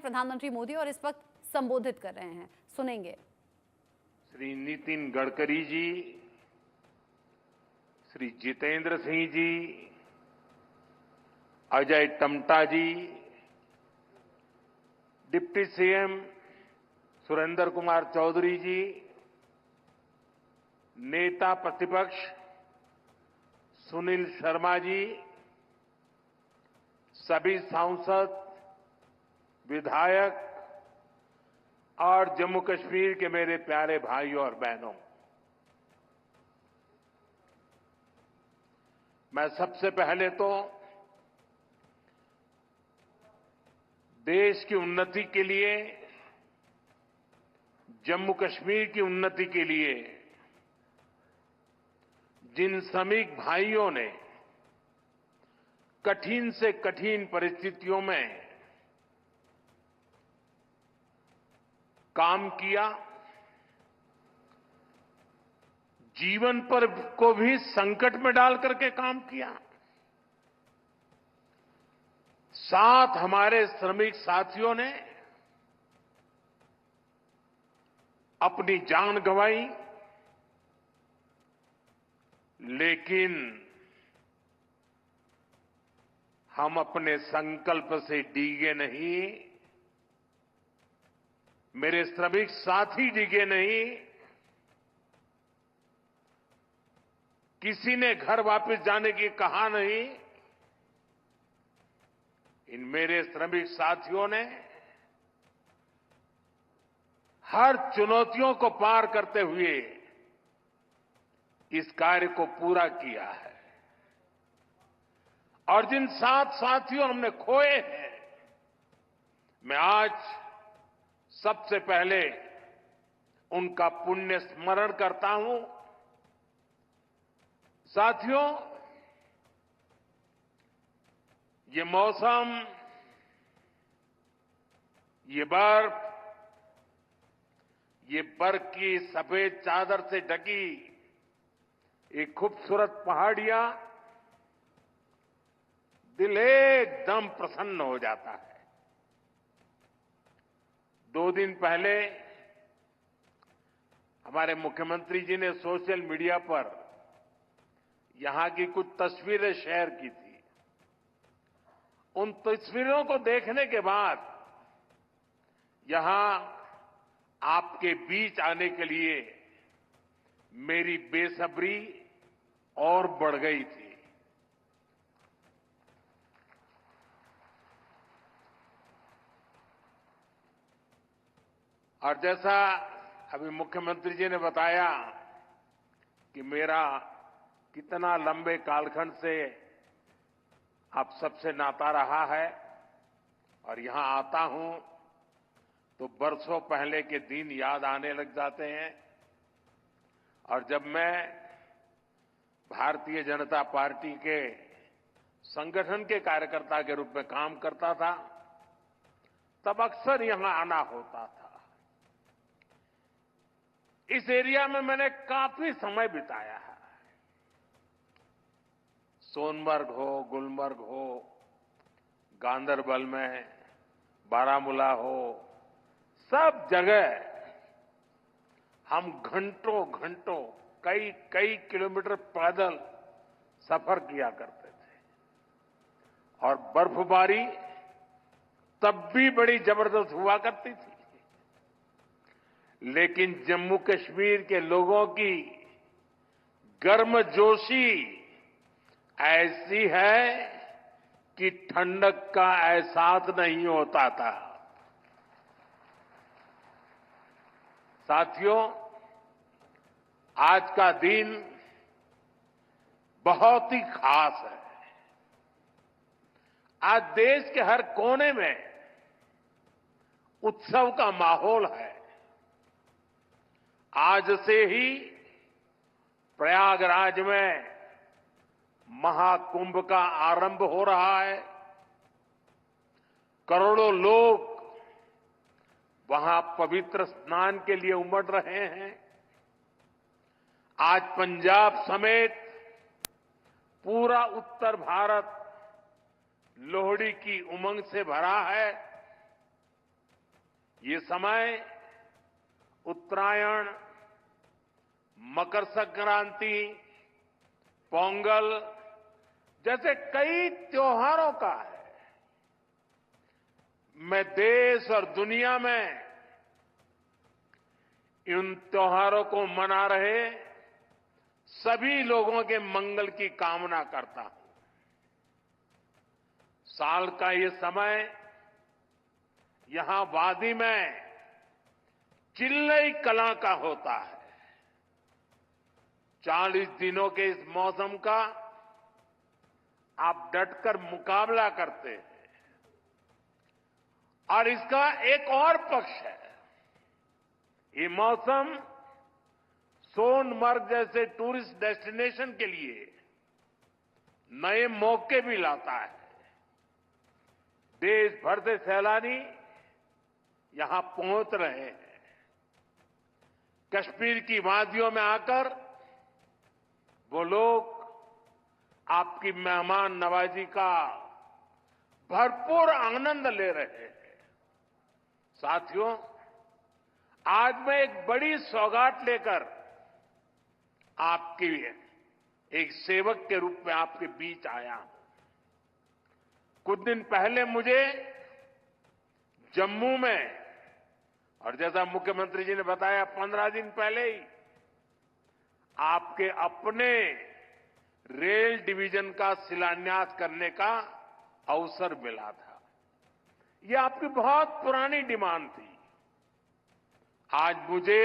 प्रधानमंत्री मोदी और इस वक्त संबोधित कर रहे हैं, सुनेंगे। श्री नितिन गडकरी जी, श्री जितेंद्र सिंह जी, अजय टम्टा जी, डिप्टी सीएम सुरेंद्र कुमार चौधरी जी, नेता प्रतिपक्ष सुनील शर्मा जी, सभी सांसद, विधायक और जम्मू कश्मीर के मेरे प्यारे भाइयों और बहनों, मैं सबसे पहले तो देश की उन्नति के लिए, जम्मू कश्मीर की उन्नति के लिए जिन श्रमिक भाइयों ने कठिन से कठिन परिस्थितियों में काम किया, जीवन पर को भी संकट में डाल करके काम किया, साथ हमारे श्रमिक साथियों ने अपनी जान गंवाई, लेकिन हम अपने संकल्प से डिगे नहीं, मेरे श्रमिक साथी डिगे नहीं। किसी ने घर वापस जाने की कहा नहीं। इन मेरे श्रमिक साथियों ने हर चुनौतियों को पार करते हुए इस कार्य को पूरा किया है। और जिन 7 साथियों हमने खोए हैं, मैं आज सबसे पहले उनका पुण्य स्मरण करता हूं। साथियों, ये मौसम, ये बर्फ, ये बर्फ की सफेद चादर से ढकी एक खूबसूरत पहाड़ियां दिल एकदम प्रसन्न हो जाता है। 2 दिन पहले हमारे मुख्यमंत्री जी ने सोशल मीडिया पर यहां की कुछ तस्वीरें शेयर की थी। उन तस्वीरों को देखने के बाद यहां आपके बीच आने के लिए मेरी बेसब्री और बढ़ गई थी। और जैसा अभी मुख्यमंत्री जी ने बताया कि मेरा कितना लंबे कालखंड से आप सबसे नाता रहा है, और यहां आता हूं तो बरसों पहले के दिन याद आने लग जाते हैं। और जब मैं भारतीय जनता पार्टी के संगठन के कार्यकर्ता के रूप में काम करता था, तब अक्सर यहां आना होता था। इस एरिया में मैंने काफी समय बिताया है। सोनमर्ग हो, गुलमर्ग हो, गांदरबल में, बारामूला हो, सब जगह हम घंटों घंटों, कई किलोमीटर पैदल सफर किया करते थे। और बर्फबारी तब भी बड़ी जबरदस्त हुआ करती थी। लेकिन जम्मू कश्मीर के लोगों की गर्मजोशी ऐसी है कि ठंडक का एहसास नहीं होता था। साथियों, आज का दिन बहुत ही खास है। आज देश के हर कोने में उत्सव का माहौल है। आज से ही प्रयागराज में महाकुंभ का आरंभ हो रहा है। करोड़ों लोग वहां पवित्र स्नान के लिए उमड़ रहे हैं। आज पंजाब समेत पूरा उत्तर भारत लोहड़ी की उमंग से भरा है। ये समय उत्तरायण, मकर संक्रांति, पोंगल जैसे कई त्योहारों का है। मैं देश और दुनिया में इन त्योहारों को मना रहे सभी लोगों के मंगल की कामना करता हूं। साल का ये समय यहां वादी में चिल्लई कला का होता है। 40 दिनों के इस मौसम का आप डटकर मुकाबला करते हैं। और इसका एक और पक्ष है, ये मौसम सोनमर्ग जैसे टूरिस्ट डेस्टिनेशन के लिए नए मौके भी लाता है। देश भर से सैलानी यहां पहुंच रहे हैं। कश्मीर की वादियों में आकर वो लोग आपकी मेहमान नवाजी का भरपूर आनंद ले रहे हैं। साथियों, आज मैं एक बड़ी सौगात लेकर आपकी एक सेवक के रूप में आपके बीच आया हूं। कुछ दिन पहले मुझे जम्मू में, और जैसा मुख्यमंत्री जी ने बताया 15 दिन पहले ही आपके अपने रेल डिवीजन का शिलान्यास करने का अवसर मिला था। यह आपकी बहुत पुरानी डिमांड थी। आज मुझे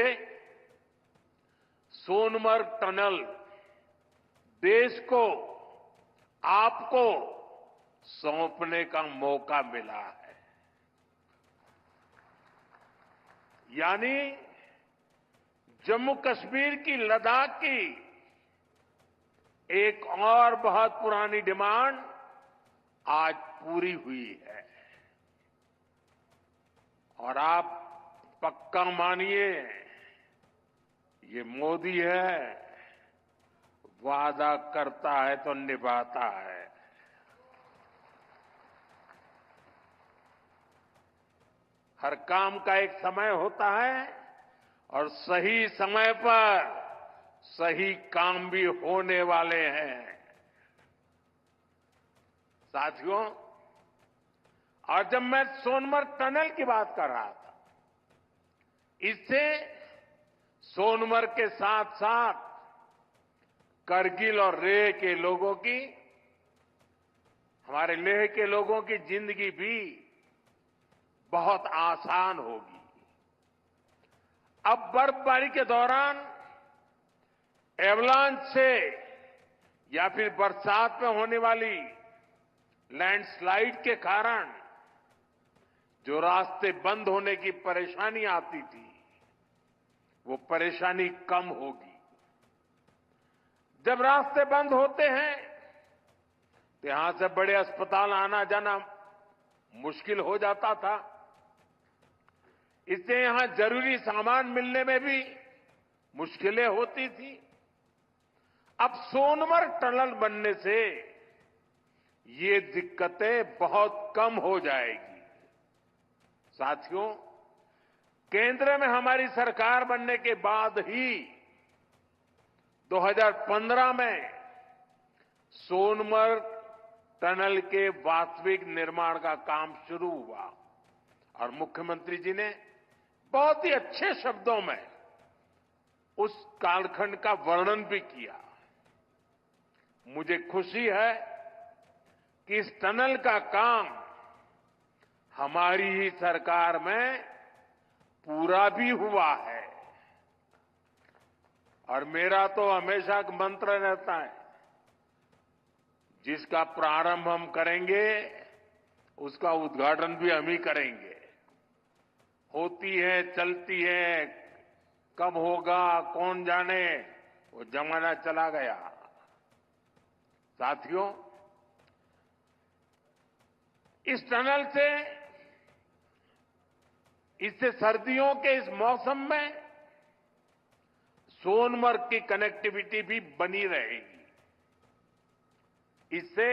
सोनमर्ग टनल देश को, आपको सौंपने का मौका मिला है। यानी जम्मू कश्मीर की, लद्दाख की एक और बहुत पुरानी डिमांड आज पूरी हुई है। और आप पक्का मानिए, ये मोदी है, वादा करता है तो निभाता है। हर काम का एक समय होता है और सही समय पर सही काम भी होने वाले हैं। साथियों, और जब मैं सोनमर्ग टनल की बात कर रहा था, इससे सोनमर्ग के साथ साथ करगिल और लेह के लोगों की, हमारे लेह के लोगों की जिंदगी भी बहुत आसान होगी। अब बर्फबारी के दौरान एवलांच से या फिर बरसात में होने वाली लैंडस्लाइड के कारण जो रास्ते बंद होने की परेशानी आती थी, वो परेशानी कम होगी। जब रास्ते बंद होते हैं तो यहां से बड़े अस्पताल आना जाना मुश्किल हो जाता था। इससे यहां जरूरी सामान मिलने में भी मुश्किलें होती थी। अब सोनमर्ग टनल बनने से ये दिक्कतें बहुत कम हो जाएगी। साथियों, केंद्र में हमारी सरकार बनने के बाद ही 2015 में सोनमर्ग टनल के वास्तविक निर्माण का काम शुरू हुआ और मुख्यमंत्री जी ने बहुत ही अच्छे शब्दों में उस कालखंड का वर्णन भी किया। मुझे खुशी है कि इस टनल का काम हमारी ही सरकार में पूरा भी हुआ है। और मेरा तो हमेशा मंत्र रहता है, जिसका प्रारंभ हम करेंगे उसका उद्घाटन भी हम ही करेंगे। होती है, चलती है, कब होगा कौन जाने, वो जमाना चला गया। साथियों, इस टनल से, इससे सर्दियों के इस मौसम में सोनमर्ग की कनेक्टिविटी भी बनी रहेगी। इससे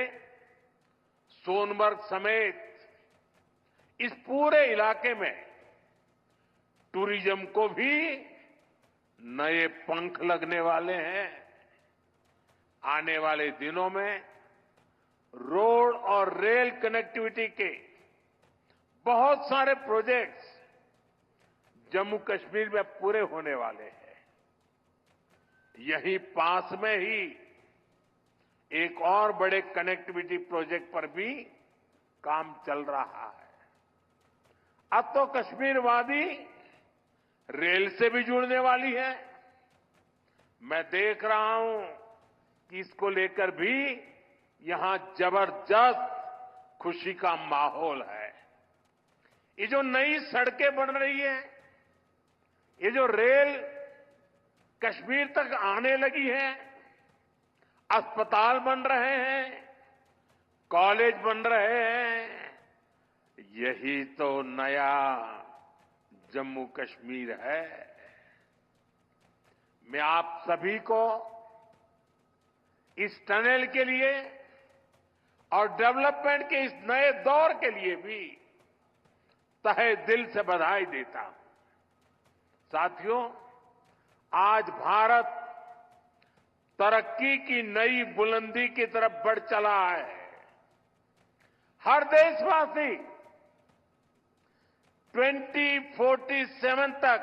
सोनमर्ग समेत इस पूरे इलाके में टूरिज्म को भी नए पंख लगने वाले हैं। आने वाले दिनों में रोड और रेल कनेक्टिविटी के बहुत सारे प्रोजेक्ट्स जम्मू कश्मीर में पूरे होने वाले हैं। यहीं पास में ही एक और बड़े कनेक्टिविटी प्रोजेक्ट पर भी काम चल रहा है। अब तो कश्मीर वादी रेल से भी जुड़ने वाली है। मैं देख रहा हूं कि इसको लेकर भी यहां जबरदस्त खुशी का माहौल है। ये जो नई सड़कें बन रही हैं, ये जो रेल कश्मीर तक आने लगी है, अस्पताल बन रहे हैं, कॉलेज बन रहे हैं, यही तो नया जम्मू कश्मीर है। मैं आप सभी को इस टनल के लिए और डेवलपमेंट के इस नए दौर के लिए भी तहे दिल से बधाई देता हूं। साथियों, आज भारत तरक्की की नई बुलंदी की तरफ बढ़ चला है। हर देशवासी 2047 तक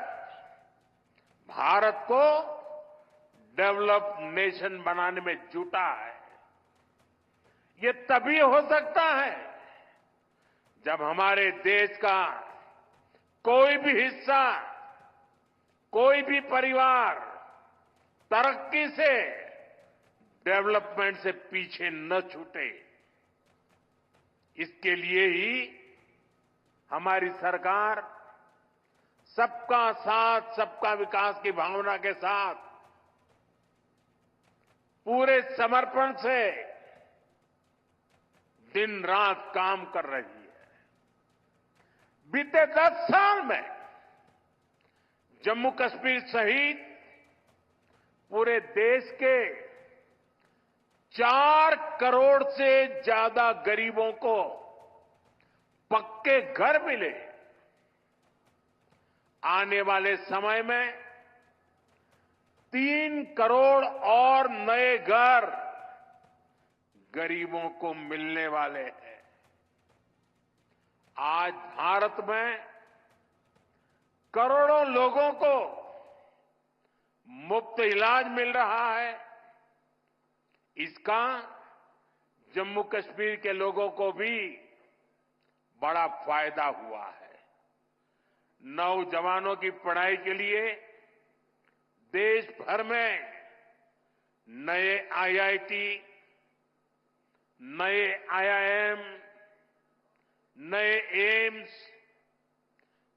भारत को डेवलप्ड नेशन बनाने में जुटा है। ये तभी हो सकता है जब हमारे देश का कोई भी हिस्सा, कोई भी परिवार तरक्की से, डेवलपमेंट से पीछे न छूटे। इसके लिए ही हमारी सरकार सबका साथ, सबका विकास की भावना के साथ पूरे समर्पण से दिन रात काम कर रही है। बीते 10 साल में जम्मू कश्मीर सहित पूरे देश के 4 करोड़ से ज्यादा गरीबों को पक्के घर मिले। आने वाले समय में 3 करोड़ और नए घर गरीबों को मिलने वाले हैं। आज भारत में करोड़ों लोगों को मुफ्त इलाज मिल रहा है। इसका जम्मू कश्मीर के लोगों को भी बड़ा फायदा हुआ है। नौजवानों की पढ़ाई के लिए देश भर में नए आईआईटी, नए आईआईएम, नए एम्स,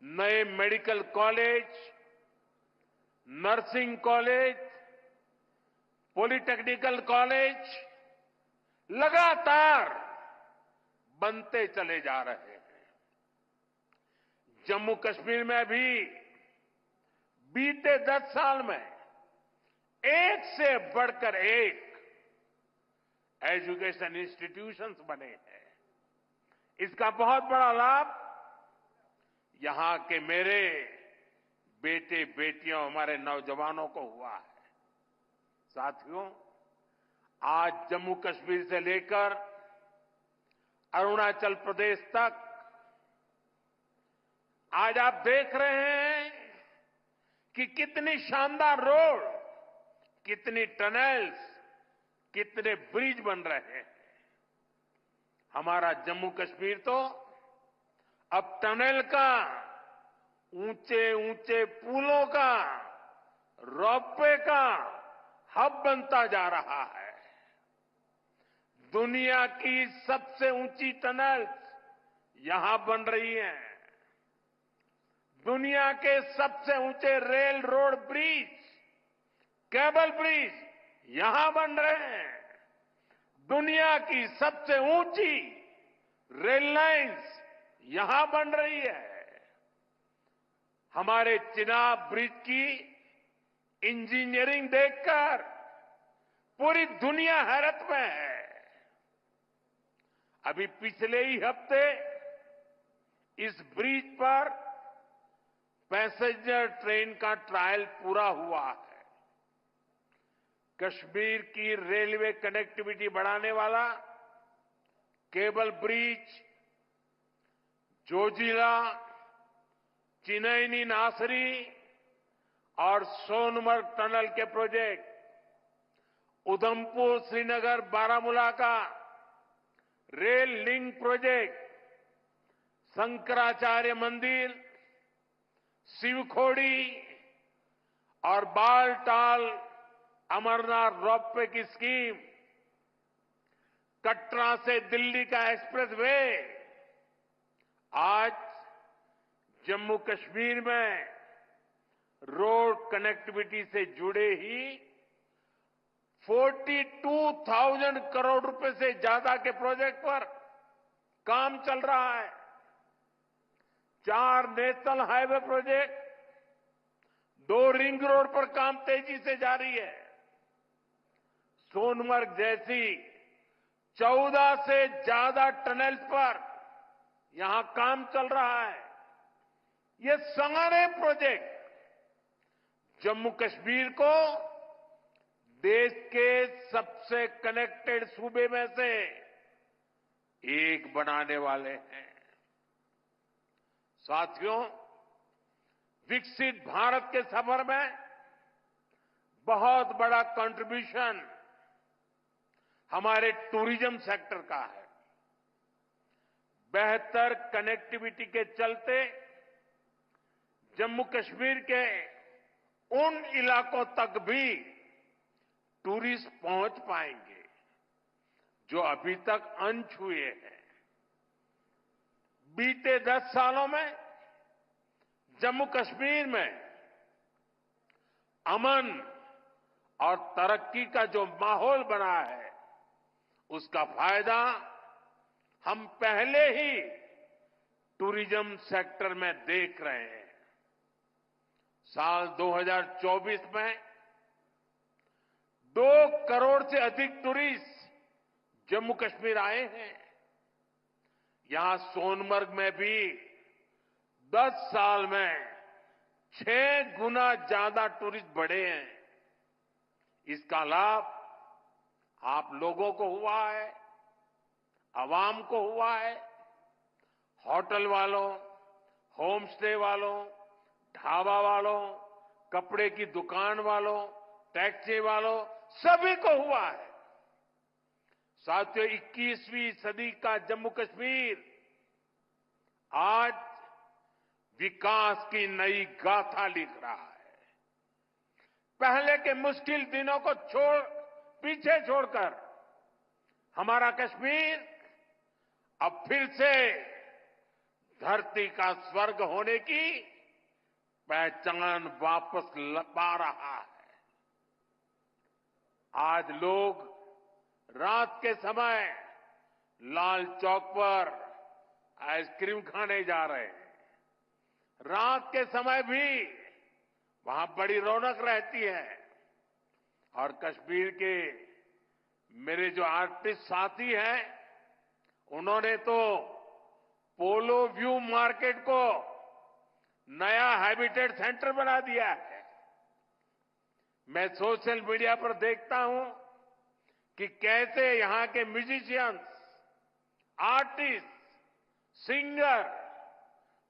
नए medical college, nursing college, polytechnical college लगातार बनते चले जा रहे हैं। जम्मू कश्मीर में भी बीते 10 साल में एक से बढ़कर एक एजुकेशन इंस्टीट्यूशंस बने हैं। इसका बहुत बड़ा लाभ यहां के मेरे बेटे बेटियों, हमारे नौजवानों को हुआ है। साथियों, आज जम्मू कश्मीर से लेकर अरुणाचल प्रदेश तक आज आप देख रहे हैं कि कितनी शानदार रोड, कितनी टनल्स, कितने ब्रिज बन रहे हैं। हमारा जम्मू कश्मीर तो अब टनल का, ऊंचे ऊंचे पुलों का, रोपवे का हब बनता जा रहा है। दुनिया की सबसे ऊंची टनल्स यहां बन रही हैं। दुनिया के सबसे ऊंचे rail road bridge, cable bridge यहां बन रहे हैं। दुनिया की सबसे ऊंची रेल लाइंस यहां बन रही है। हमारे चिनाब ब्रिज की इंजीनियरिंग देखकर पूरी दुनिया हैरत में है। अभी पिछले ही हफ्ते इस ब्रिज पर पैसेंजर ट्रेन का ट्रायल पूरा हुआ है। कश्मीर की रेलवे कनेक्टिविटी बढ़ाने वाला केबल ब्रिज, जोजिला, चिनैनी नासरी और सोनमर्ग टनल के प्रोजेक्ट, उधमपुर श्रीनगर बारामूला का रेल लिंक प्रोजेक्ट, शंकराचार्य मंदिर, शिवखोड़ी और बालटाल अमरनाथ रोपवे की स्कीम, कटरा से दिल्ली का एक्सप्रेसवे, आज जम्मू कश्मीर में रोड कनेक्टिविटी से जुड़े ही 42,000 करोड़ रुपए से ज्यादा के प्रोजेक्ट पर काम चल रहा है। 4 national highway project, 2 ring road पर काम तेजी से जारी है। सोनमर्ग जैसी 14 से ज्यादा टनल्स पर यहां काम चल रहा है। ये सारे प्रोजेक्ट जम्मू कश्मीर को देश के सबसे कनेक्टेड सूबे में से एक बनाने वाले हैं। साथियों, विकसित भारत के सफर में बहुत बड़ा कंट्रीब्यूशन हमारे टूरिज्म सेक्टर का है। बेहतर कनेक्टिविटी के चलते जम्मू कश्मीर के उन इलाकों तक भी टूरिस्ट पहुंच पाएंगे जो अभी तक अनछुए हैं। बीते 10 सालों में जम्मू कश्मीर में अमन और तरक्की का जो माहौल बना है, उसका फायदा हम पहले ही टूरिज्म सेक्टर में देख रहे हैं। साल 2024 में 2 करोड़ से अधिक टूरिस्ट जम्मू कश्मीर आए हैं। यहां सोनमर्ग में भी 10 साल में 6 गुना ज्यादा टूरिस्ट बढ़े हैं। इसका लाभ आप लोगों को हुआ है, आवाम को हुआ है। होटल वालों, होम स्टे वालों, ढाबा वालों, कपड़े की दुकान वालों, टैक्सी वालों, सभी को हुआ है। साथियों, 21वीं सदी का जम्मू कश्मीर आज विकास की नई गाथा लिख रहा है। पहले के मुश्किल दिनों को पीछे छोड़कर हमारा कश्मीर अब फिर से धरती का स्वर्ग होने की पहचान वापस पा रहा है। आज लोग रात के समय लाल चौक पर आइसक्रीम खाने जा रहे हैं। रात के समय भी वहां बड़ी रौनक रहती है। और कश्मीर के मेरे जो आर्टिस्ट साथी हैं, उन्होंने तो पोलो व्यू मार्केट को नया हैबिटेट सेंटर बना दिया है। मैं सोशल मीडिया पर देखता हूं कि कैसे यहां के म्यूजिशियंस, आर्टिस्ट, सिंगर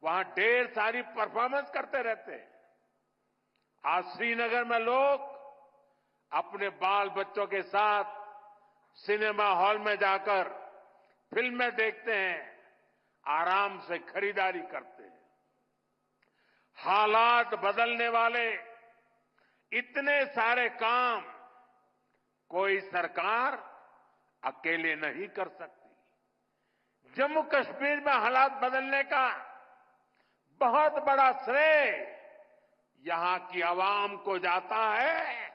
वहां ढेर सारी परफॉर्मेंस करते रहते हैं। आज श्रीनगर में लोग अपने बाल बच्चों के साथ सिनेमा हॉल में जाकर फिल्में देखते हैं, आराम से खरीदारी करते हैं। हालात बदलने वाले इतने सारे काम कोई सरकार अकेले नहीं कर सकती। जम्मू कश्मीर में हालात बदलने का बहुत बड़ा श्रेय यहां की आवाम को जाता है,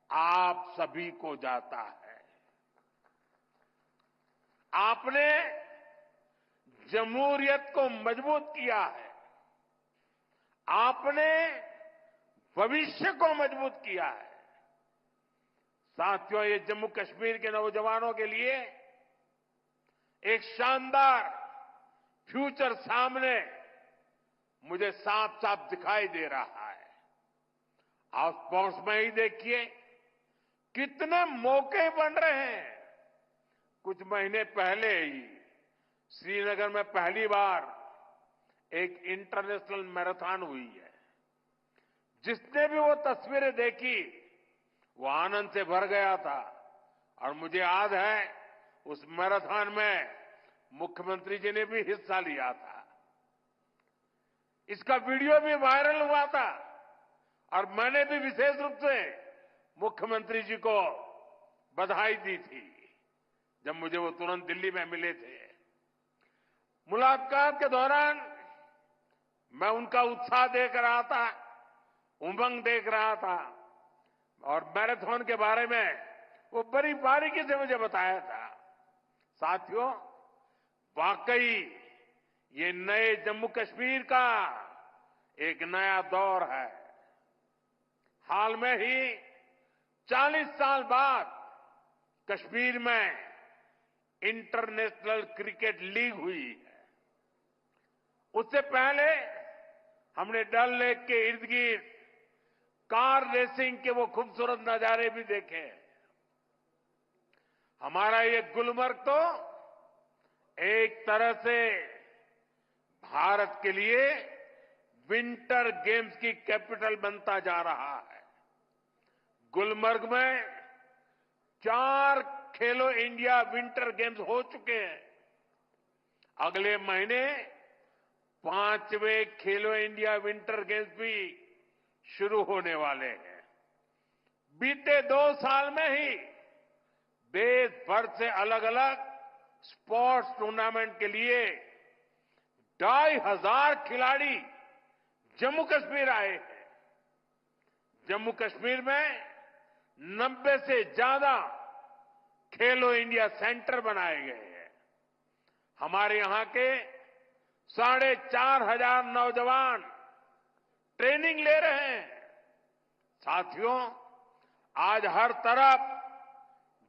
आप सभी को जाता है। आपने जमहूरियत को मजबूत किया है। आपने भविष्य को मजबूत किया है। साथियों, ये जम्मू कश्मीर के नौजवानों के लिए एक शानदार फ्यूचर सामने मुझे साफ साफ दिखाई दे रहा है। आप स्पोर्ट्स में ही देखिए कितने मौके बन रहे हैं। कुछ महीने पहले ही श्रीनगर में पहली बार एक इंटरनेशनल मैराथन हुई है। जिसने भी वो तस्वीरें देखी वो आनंद से भर गया था। और मुझे याद है उस मैराथन में मुख्यमंत्री जी ने भी हिस्सा लिया था। इसका वीडियो भी वायरल हुआ था और मैंने भी विशेष रूप से मुख्यमंत्री जी को बधाई दी थी जब मुझे वो तुरंत दिल्ली में मिले थे। मुलाकात के दौरान मैं उनका उत्साह देख रहा था, उमंग देख रहा था और मैराथन के बारे में वो बड़ी बारीकी से मुझे बताया था। साथियों, वाकई ये नए जम्मू कश्मीर का एक नया दौर है। हाल में ही 40 साल बाद कश्मीर में इंटरनेशनल क्रिकेट लीग हुई है। उससे पहले हमने डल लेक के इर्द गिर्द कार रेसिंग के वो खूबसूरत नजारे भी देखे। हमारा ये गुलमर्ग तो एक तरह से भारत के लिए विंटर गेम्स की कैपिटल बनता जा रहा है। गुलमर्ग में 4 खेलो इंडिया विंटर गेम्स हो चुके हैं। अगले महीने 5वें खेलो इंडिया विंटर गेम्स भी शुरू होने वाले हैं। बीते 2 साल में ही देश भर से अलग अलग स्पोर्ट्स टूर्नामेंट के लिए 2,500 खिलाड़ी जम्मू कश्मीर आए हैं। जम्मू कश्मीर में 90 से ज्यादा खेलो इंडिया सेंटर बनाए गए हैं। हमारे यहां के 4,500 नौजवान ट्रेनिंग ले रहे हैं। साथियों, आज हर तरफ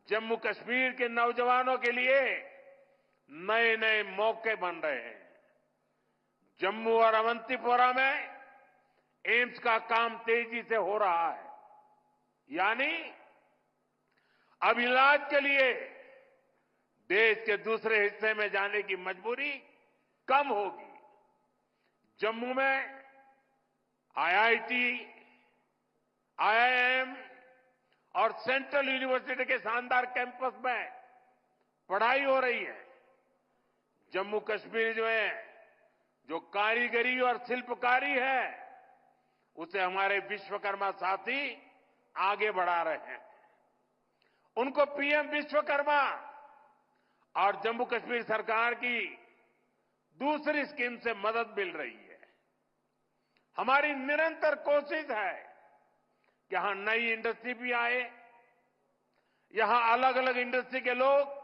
जम्मू कश्मीर के नौजवानों के लिए नए नए मौके बन रहे हैं। जम्मू और अवंतीपोरा में एम्स का काम तेजी से हो रहा है, यानी अब इलाज के लिए देश के दूसरे हिस्से में जाने की मजबूरी कम होगी। जम्मू में आईआईटी, आईआईएम और सेंट्रल यूनिवर्सिटी के शानदार कैंपस में पढ़ाई हो रही है। जम्मू कश्मीर में जो कारीगरी और शिल्पकारी है उसे हमारे विश्वकर्मा साथी आगे बढ़ा रहे हैं। उनको पीएम विश्वकर्मा और जम्मू कश्मीर सरकार की दूसरी स्कीम से मदद मिल रही है। हमारी निरंतर कोशिश है कि यहां नई इंडस्ट्री भी आए। यहां अलग अलग इंडस्ट्री के लोग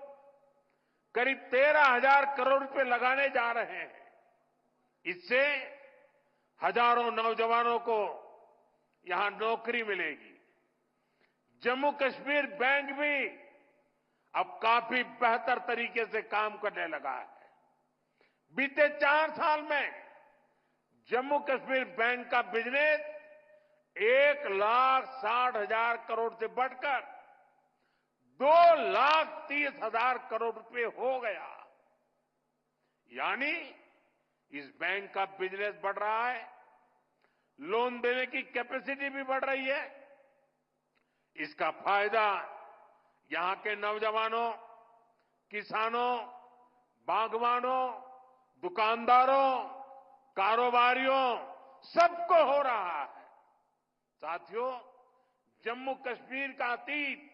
करीब 13,000 करोड़ रुपए लगाने जा रहे हैं। इससे हजारों नौजवानों को यहां नौकरी मिलेगी। जम्मू कश्मीर बैंक भी अब काफी बेहतर तरीके से काम करने लगा है। बीते 4 साल में जम्मू कश्मीर बैंक का बिजनेस 1,60,000 करोड़ से बढ़कर 2,30,000 करोड़ रुपए हो गया। यानी इस बैंक का बिजनेस बढ़ रहा है, लोन देने की कैपेसिटी भी बढ़ रही है। इसका फायदा यहां के नौजवानों, किसानों, बागवानों, दुकानदारों, कारोबारियों सबको हो रहा है। साथियों, जम्मू कश्मीर का अतीत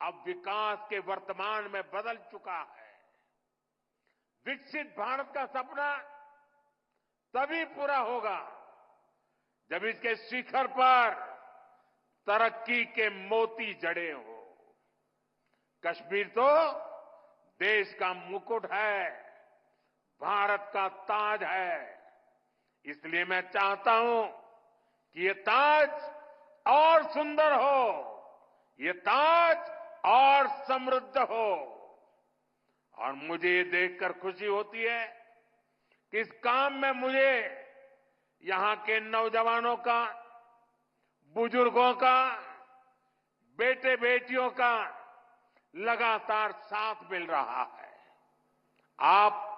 अब विकास के वर्तमान में बदल चुका है। विकसित भारत का सपना तभी पूरा होगा जब इसके शिखर पर तरक्की के मोती जड़े हो। कश्मीर तो देश का मुकुट है, भारत का ताज है। इसलिए मैं चाहता हूं कि ये ताज और सुंदर हो, ये ताज और समृद्ध हो। और मुझे ये देखकर खुशी होती है कि इस काम में मुझे यहां के नौजवानों का, बुजुर्गों का, बेटे बेटियों का लगातार साथ मिल रहा है। आप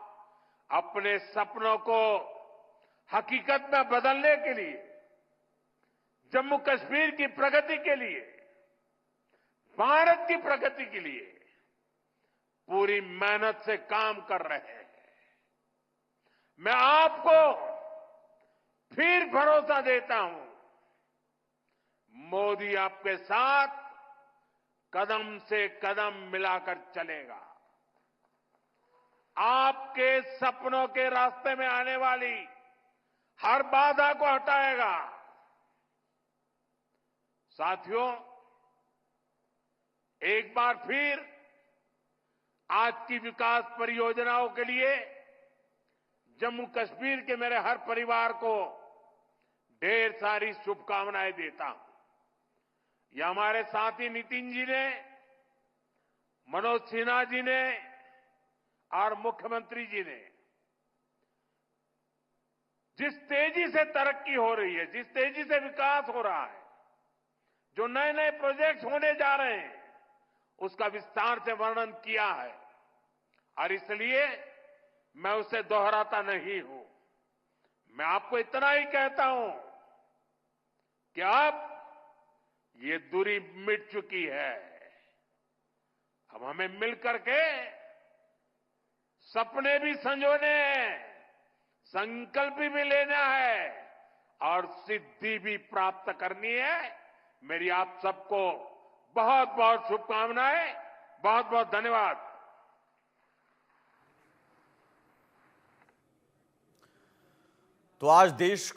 अपने सपनों को हकीकत में बदलने के लिए, जम्मू कश्मीर की प्रगति के लिए, भारत की प्रगति के लिए पूरी मेहनत से काम कर रहे हैं। मैं आपको फिर भरोसा देता हूं, मोदी आपके साथ कदम से कदम मिलाकर चलेगा। आपके सपनों के रास्ते में आने वाली हर बाधा को हटाएगा। साथियों, एक बार फिर आज की विकास परियोजनाओं के लिए जम्मू कश्मीर के मेरे हर परिवार को ढेर सारी शुभकामनाएं देता हूं। ये हमारे साथी नितिन जी ने, मनोज सिन्हा जी ने और मुख्यमंत्री जी ने जिस तेजी से तरक्की हो रही है, जिस तेजी से विकास हो रहा है, जो नए नए प्रोजेक्ट होने जा रहे हैं, उसका विस्तार से वर्णन किया है और इसलिए मैं उसे दोहराता नहीं हूं। मैं आपको इतना ही कहता हूं कि अब ये दूरी मिट चुकी है। अब हमें मिलकर के सपने भी संजोने हैं, संकल्प भी लेना है और सिद्धि भी प्राप्त करनी है। मेरी आप सबको बहुत बहुत शुभकामनाएं, बहुत बहुत धन्यवाद। तो आज देश